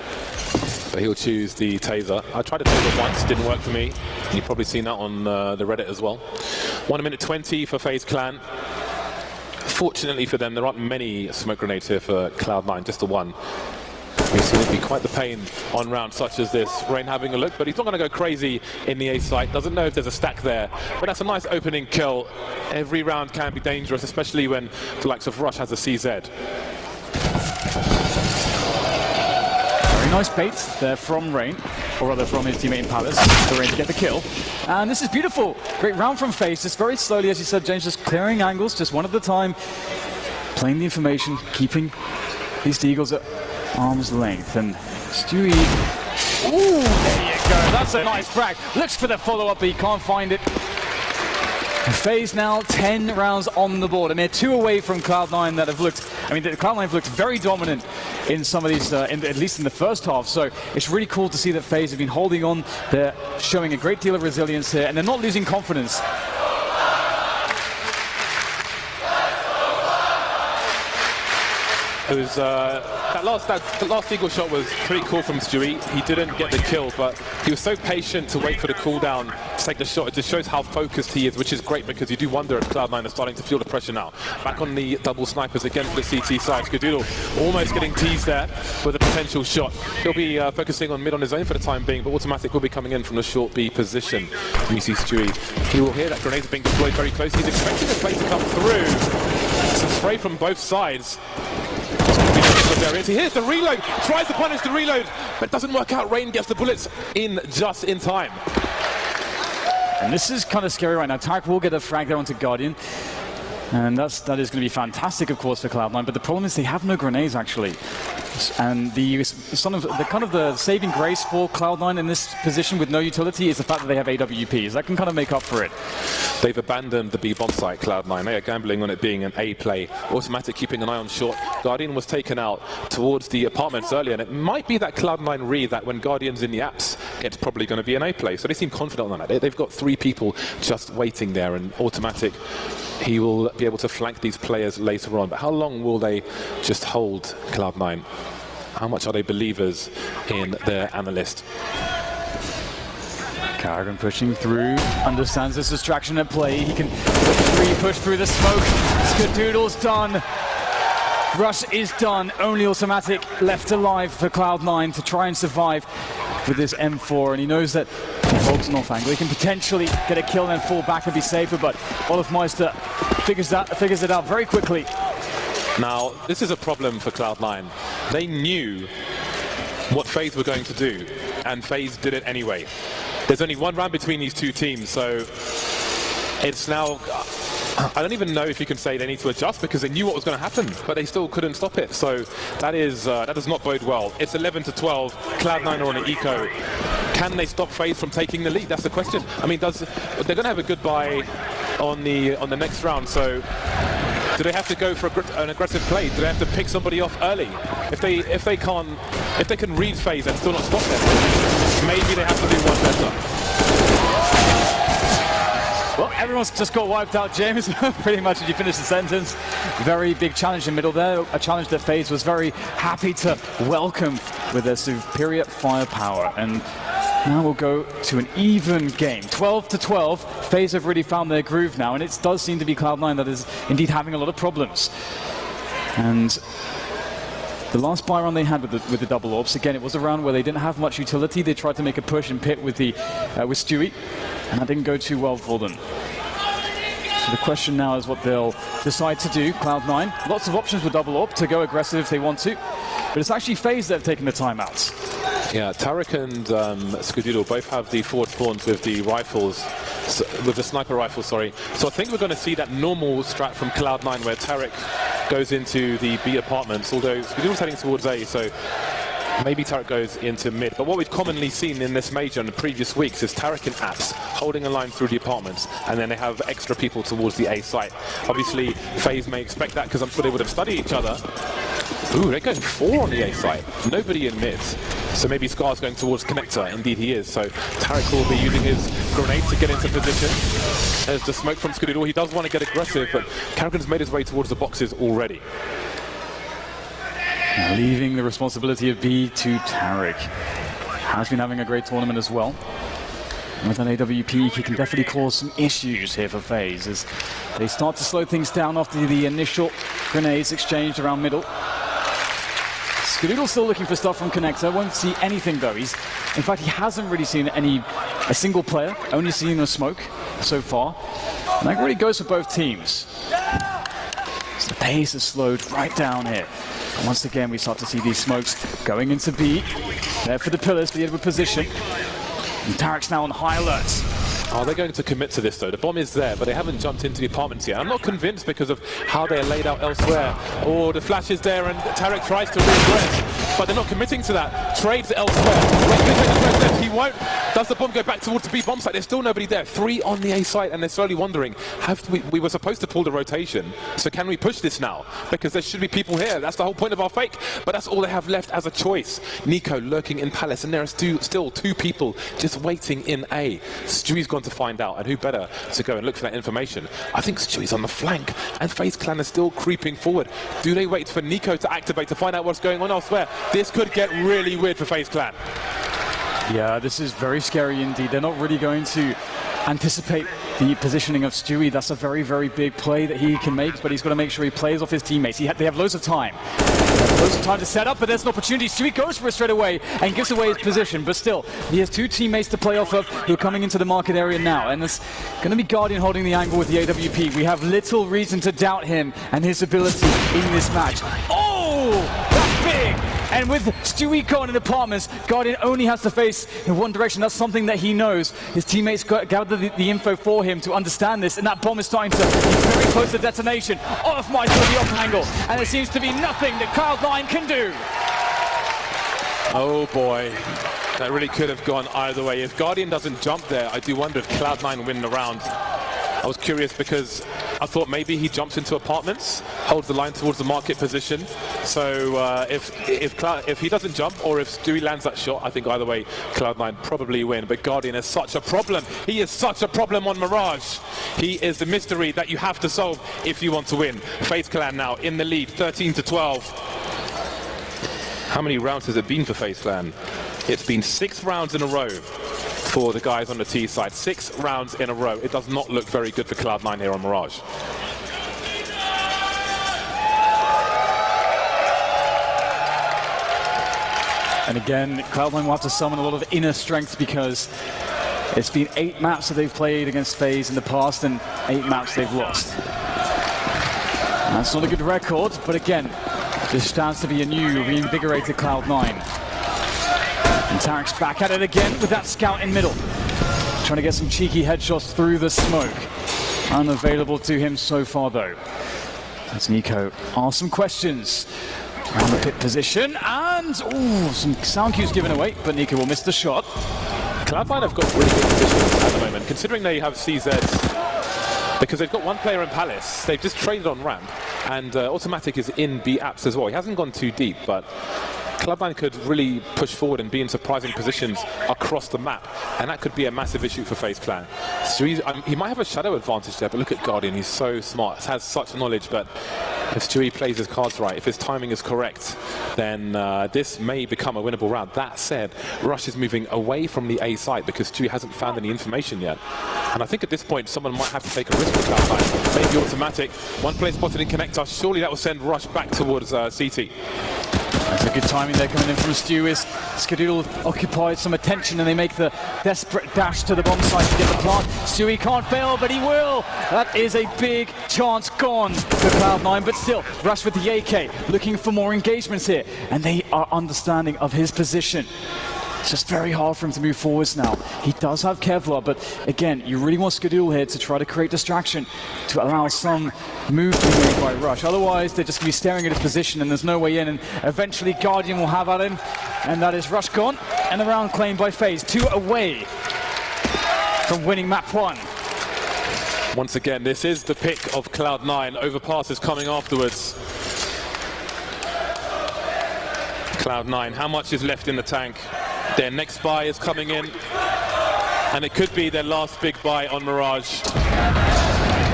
But he'll choose the taser. I tried to taser once, didn't work for me. You've probably seen that on the Reddit as well. 1 minute 20 for FaZe Clan. Fortunately for them, there aren't many smoke grenades here for Cloud9, just the one. We've seen it be quite the pain on rounds such as this. Rain having a look, but he's not going to go crazy in the A site. Doesn't know if there's a stack there, but that's a nice opening kill. Every round can be dangerous, especially when the likes of Rush has a CZ. Very nice bait there from Rain, or rather from his teammate in Palace, for Rain to get the kill. And this is beautiful. Great round from FaZe, just very slowly, as you said, James, just clearing angles, just one at a time, playing the information, keeping these Eagles at arm's length. And Stewie, ooh, there you go, that's a nice frag. Looks for the follow-up, but he can't find it. FaZe now 10 rounds on the board, and they're 2 away from Cloud9 that have looked, Cloud9 have looked very dominant in some of these, at least in the first half. So it's really cool to see that FaZe have been holding on. They're showing a great deal of resilience here, and they're not losing confidence. It was that last eagle shot was pretty cool from Stewie. He didn't get the kill, but he was so patient to wait for the cooldown to take the shot. It just shows how focused he is, which is great because you do wonder if Cloud9 are starting to feel the pressure now. Back on the double snipers again for the CT side. Skadoodle almost getting teased there with a potential shot. He'll be focusing on mid on his own for the time being, but Automatic will be coming in from the short B position. You see Stewie. He will hear that grenades are being deployed very close. He's expecting a play to come through. Some spray from both sides. He hears the reload, tries to punish the reload, but doesn't work out. Rain gets the bullets in just in time. And this is kind of scary right now. Tarek will get a frag there onto Guardian. And that is going to be fantastic, of course, for Cloud9. But the problem is they have no grenades, actually. And the saving grace for Cloud9 in this position with no utility is the fact that they have AWPs. That can kind of make up for it. They've abandoned the B bomb site, Cloud9. They are gambling on it being an A play. Automatic keeping an eye on short. Guardian was taken out towards the apartments earlier, and it might be that Cloud9 read that when Guardian's in the apps, it's probably going to be an A play. So they seem confident on that. They've got 3 people just waiting there, and Automatic, he will be able to flank these players later on. But how long will they just hold Cloud9? How much are they believers in their analyst? Carrigan pushing through, understands this distraction at play. He can push through the smoke. Skadoodle's done. Rush is done. Only Automatic left alive for Cloud9 to try and survive with this M4, and he knows that he holds an off angle. He can potentially get a kill and then fall back and be safer, but Olofmeister figures it out very quickly. Now, this is a problem for Cloud9. They knew what FaZe were going to do, and FaZe did it anyway. There's only one round between these two teams, so it's now... I don't even know if you can say they need to adjust because they knew what was going to happen, but they still couldn't stop it. So that does not bode well. It's 11-12. Cloud9 are on an eco. Can they stop FaZe from taking the lead? That's the question. I mean, they're going to have a goodbye on the next round. So do they have to go for an aggressive play? Do they have to pick somebody off early? If they can read FaZe and still not stop them, maybe they have to do one better. Well, everyone's just got wiped out, James. Pretty much as you finish the sentence. Very big challenge in the middle there. A challenge that FaZe was very happy to welcome with their superior firepower. And now we'll go to an even game. 12-12. FaZe have really found their groove now, and it does seem to be Cloud9 that is indeed having a lot of problems. And the last buy run they had with the double orbs, again, it was a round where they didn't have much utility. They tried to make a push and pit with Stewie, and that didn't go too well for them. So the question now is what they'll decide to do. Cloud9, lots of options with double orb to go aggressive if they want to, but it's actually FaZe that have taken the timeouts. Yeah, Tarek and Skadoodle both have the forward spawns with the rifles, with the sniper rifle, sorry. So I think we're going to see that normal strat from Cloud9 where Tarek goes into the B apartments, although Skadoodle's heading towards A, so maybe Tarek goes into mid. But what we've commonly seen in this major in the previous weeks is Tarek and apps holding a line through the apartments, and then they have extra people towards the A site. Obviously, FaZe may expect that because I'm sure they would have studied each other. Ooh, they're going 4 on the A site. Nobody in mid. So maybe Scar's going towards connector. Indeed he is. So Tarek will be using his grenade to get into position. There's the smoke from Skadoodle. He does want to get aggressive, but Carrigan's made his way towards the boxes already. Leaving the responsibility of B to Tarek. Has been having a great tournament as well. With an AWP, he can definitely cause some issues here for FaZe as they start to slow things down after the initial grenades exchanged around middle. Skadoodle's still looking for stuff from connector. Won't see anything though. In fact, he hasn't really seen a single player. Only seen a smoke so far. And that really goes for both teams. So the pace has slowed right down here. And once again, we start to see these smokes going into B. There for the pillars, the Edward position. And Tarek's now on high alert. Are they going to commit to this though? The bomb is there, but they haven't jumped into the apartments yet. I'm not convinced because of how they're laid out elsewhere. Or the flash is there and Tarek tries to regress, but they're not committing to that. Trades elsewhere. He won't Does the bomb go back towards the B bomb site? There's still nobody there. 3 on the A site, and they're slowly wondering, we were supposed to pull the rotation, so can we push this now? Because there should be people here. That's the whole point of our fake, but that's all they have left as a choice. Nico lurking in Palace, and there are still 2 people just waiting in A. Stewie's gone to find out, and who better to go and look for that information? I think Stewie's on the flank, and FaZe Clan is still creeping forward. Do they wait for Nico to activate to find out what's going on elsewhere? This could get really weird for FaZe Clan. Yeah, this is very scary indeed. They're not really going to anticipate the positioning of Stewie. That's a very, very big play that he can make, but he's got to make sure he plays off his teammates. They have loads of time. Loads of time to set up, but there's an opportunity. Stewie goes for it straight away and gives away his position, but still, he has 2 teammates to play off of who are coming into the market area now, and there's going to be Guardian holding the angle with the AWP. We have little reason to doubt him and his ability in this match. Oh, that's big! And with Stewie gone in apartments, Guardian only has to face in one direction. That's something that he knows. His teammates gathered the info for him to understand this, and that bomb is starting to be very close to detonation. Off Mice with the off angle, and there seems to be nothing that Cloud9 can do. Oh boy, that really could have gone either way. If Guardian doesn't jump there, I do wonder if Cloud9 win the round. I was curious because I thought maybe he jumps into apartments, holds the line towards the market position. So if he doesn't jump, or if Stewie lands that shot, I think either way Cloud9 probably win. But Guardian is such a problem. He is such a problem on Mirage. He is the mystery that you have to solve if you want to win. FaZe Clan now in the lead, 13-12. How many rounds has it been for FaZe Clan? It's been 6 rounds in a row for the guys on the T side. 6 rounds in a row. It does not look very good for Cloud9 here on Mirage. And again, Cloud9 will have to summon a lot of inner strength because it's been 8 maps that they've played against FaZe in the past and 8 maps they've lost. That's not a good record, but again, this stands to be a new, reinvigorated Cloud9. And Tarek's back at it again with that scout in middle. Trying to get some cheeky headshots through the smoke. Unavailable to him so far though. As Nico asks some questions around the pit position, and some sound cues given away, but Nico will miss the shot. Cloud9 have got really good positions at the moment, considering they have CZ, because they've got 1 player in Palace. They've just traded on ramp, and Automatic is in B apps as well. He hasn't gone too deep, but Cloud9 could really push forward and be in surprising positions across the map, and that could be a massive issue for FaZe Clan. So he might have a shadow advantage there, but look at Guardian, he's so smart, has such knowledge, but if Stewie plays his cards right, if his timing is correct, then this may become a winnable round. That said, Rush is moving away from the A site because Stewie hasn't found any information yet. And I think at this point, someone might have to take a risk with Cloud9. Maybe Automatic. 1 player spotted in connector. Surely that will send Rush back towards CT. That's a good timing there coming in from Stu. As Skadoodle occupied some attention and they make the desperate dash to the bomb site to get the plant. Stewie can't fail, but he will. That is a big chance gone for Cloud9, but still, Rush with the AK, looking for more engagements here, and they are understanding of his position. It's just very hard for him to move forwards now. He does have Kevlar, but again, you really want Skadoodle here to try to create distraction, to allow some move to be made by Rush. Otherwise, they're just going to be staring at his position and there's no way in, and eventually Guardian will have at him, and that is Rush gone, and the round claimed by FaZe, 2 away from winning map 1. Once again, this is the pick of Cloud9. Overpass is coming afterwards. Cloud9, how much is left in the tank? Their next buy is coming in, and it could be their last big buy on Mirage.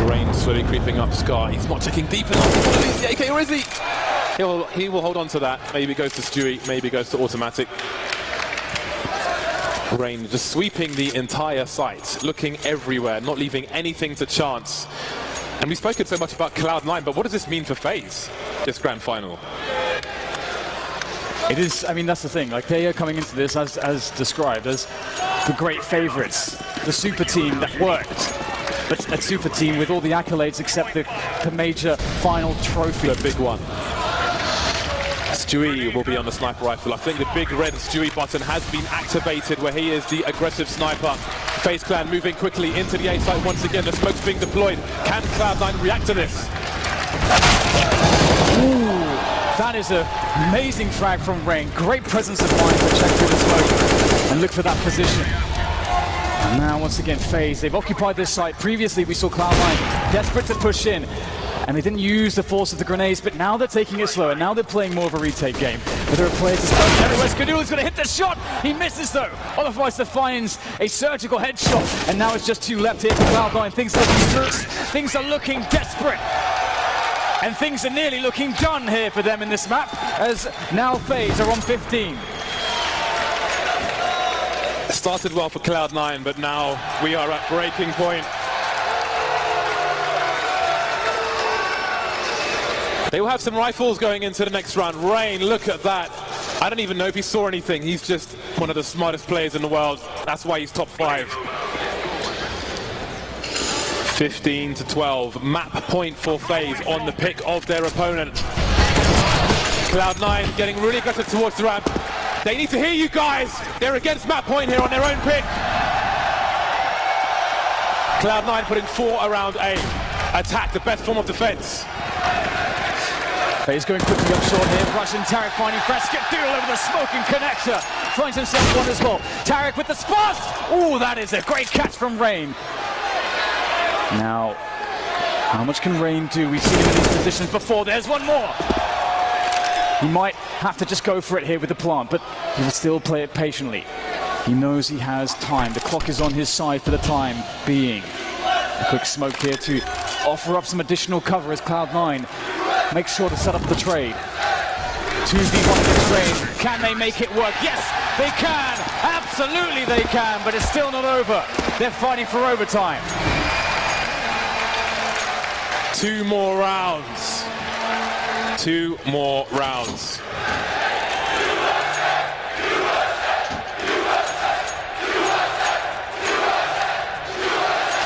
Rain slowly creeping up Scar. He's not checking deep enough. He's going to lose the AK, or is he? He will hold on to that. Maybe goes to Stewie, maybe goes to Automatic. Rain just sweeping the entire site, looking everywhere, not leaving anything to chance. And we've spoken so much about Cloud9, but what does this mean for FaZe, this grand final? It is, I mean, that's the thing. Like, they are coming into this as described as the great favorites, the super team that worked. But a super team with all the accolades except the major final trophy. The big one. Stewie will be on the sniper rifle. I think the big red Stewie button has been activated where he is the aggressive sniper. FaZe Clan moving quickly into the A site once again. The smoke's being deployed. Can Cloud9 react to this? Ooh, that is an amazing frag from Rain. Great presence of mind to check through the smoke and look for that position. Now, once again, FaZe, they've occupied this site. Previously, we saw Cloud9 desperate to push in, and they didn't use the force of the grenades, but now they're taking it slower. Now they're playing more of a retake game. But there are players dispersed everywhere. Skadoodle's going to hit the shot. He misses, though. Oliver finds a surgical headshot, and now it's just two left here for Cloud9. Things are looking desperate. And things are nearly looking done here for them in this map, as now FaZe are on 15. Started well for Cloud9, but now we are at breaking point. They will have some rifles going into the next round. Rain, look at that. I don't even know if he saw anything. He's just one of the smartest players in the world. That's why he's top 5. 15-12. Map point for FaZe on the pick of their opponent. Cloud9 getting really aggressive towards the ramp. They need to hear you guys. They're against map point here on their own pick. Cloud9 putting 4 around A. Attack, the best form of defense. FaZe going quickly up short here. Russian Tarek finding fresh. Skadoodle over the smoking connector. Finds himself one as well. Tarek with the spot. Oh, that is a great catch from Rain. Now, how much can Rain do? We've seen him in these positions before. There's one more. He might have to just go for it here with the plant, but he will still play it patiently. He knows he has time. The clock is on his side for the time being. A quick smoke here to offer up some additional cover as Cloud9 makes sure to set up the trade. 2v1 against Rain. Can they make it work? Yes, they can. Absolutely they can, but it's still not over. They're fighting for overtime. 2 more rounds. 2 more rounds.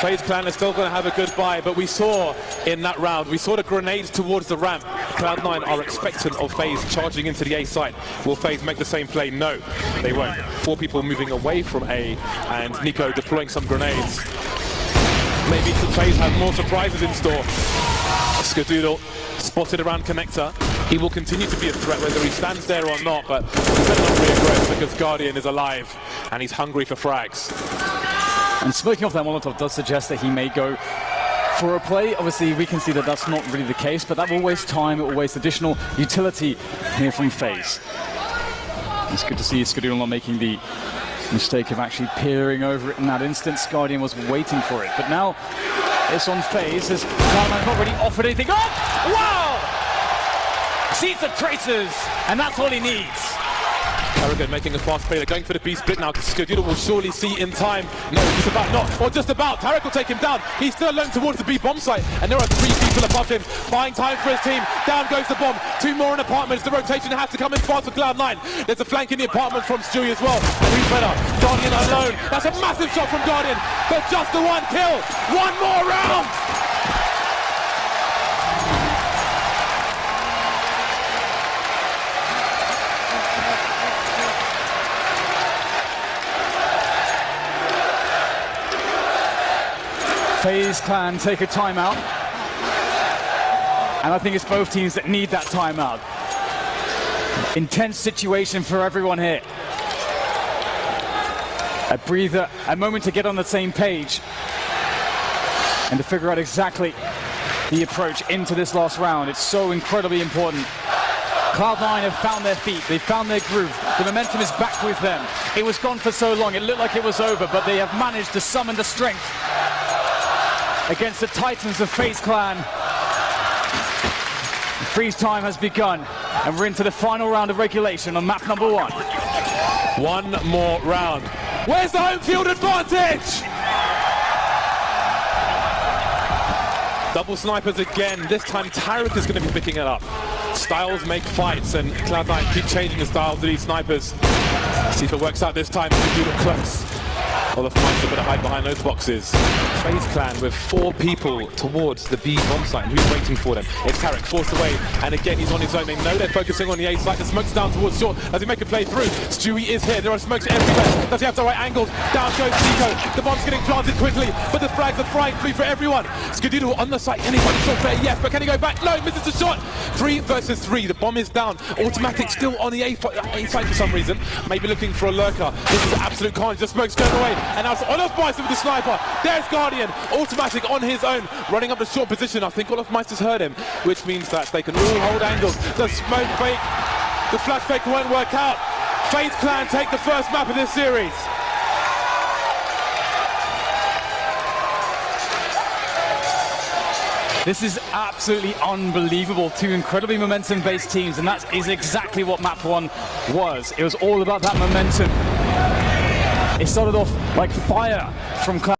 FaZe Clan is still going to have a good buy, but we saw in that round, we saw the grenades towards the ramp. Cloud9 are expectant of FaZe charging into the A site. Will FaZe make the same play? No, they won't. 4 people moving away from A, and Nico deploying some grenades. Maybe FaZe have more surprises in store. Skadoodle spotted around connector. He will continue to be a threat whether he stands there or not, but he better not be aggressive because Guardian is alive and he's hungry for frags. And smoking off that Molotov does suggest that he may go for a play. Obviously, we can see that that's not really the case, but that will waste time, it will waste additional utility here from FaZe. It's good to see Skadoodle not making the mistake of actually peering over it in that instance. Guardian was waiting for it, but now it's on FaZe as Cloud9 not really offered anything. Oh! Wow! Sees the traces, and that's all he needs. Arrogant making a fast play. They're going for the B split now. Skadoodle will surely see in time. No, just about not. Or just about. Tarek will take him down. He's still alone towards the B bomb site. And there are 3 people above him. Buying time for his team. Down goes the bomb. 2 more in apartments. The rotation has to come in fast for Cloud9. There's a flank in the apartment from Stewie as well. And who's better? Guardian alone. That's a massive shot from Guardian. But just the 1 kill. 1 more round. FaZe Clan take a timeout, and I think it's both teams that need that timeout. Intense situation for everyone here. A breather, a moment to get on the same page and to figure out exactly the approach into this last round. It's so incredibly important. Cloud9 have found their feet, they've found their groove, the momentum is back with them. It was gone for so long, it looked like it was over, but they have managed to summon the strength against the Titans of FaZe Clan. Freeze time has begun, and we're into the final round of regulation on map number 1. 1 more round. Where's the home field advantage? Double snipers again. This time Tarek is going to be picking it up. Styles make fights, and Cloud9 keep changing the styles of these snipers. See if it works out this time. Skadoodle close. All the fights are going to hide behind those boxes. FaZe Clan with 4 people towards the B bomb site. And who's waiting for them? It's Tarek, forced away. And again, he's on his own. They know they're focusing on the A site. The smoke's down towards short as he make a play through. Stewie is here. There are smokes everywhere. Does he have the right angles? Down goes Nico. The bomb's getting planted quickly, but the frags are flying free for everyone. Skadoodle on the site. Can he find shot fair? Yes, but can he go back? No, misses the shot. 3 versus 3. The bomb is down. Automatic still on the A site for some reason. Maybe looking for a lurker. This is absolute carnage. The smoke's going away. And now it's Olofmeister with the sniper. There's Guardian, automatic on his own, running up the short position. I think Olofmeister's heard him, which means that they can all hold angles. The smoke fake, the flash fake won't work out. FaZe Clan take the first map of this series. This is absolutely unbelievable. Two incredibly momentum-based teams, and that is exactly what map 1 was. It was all about that momentum. It started off like fire from Cloud9.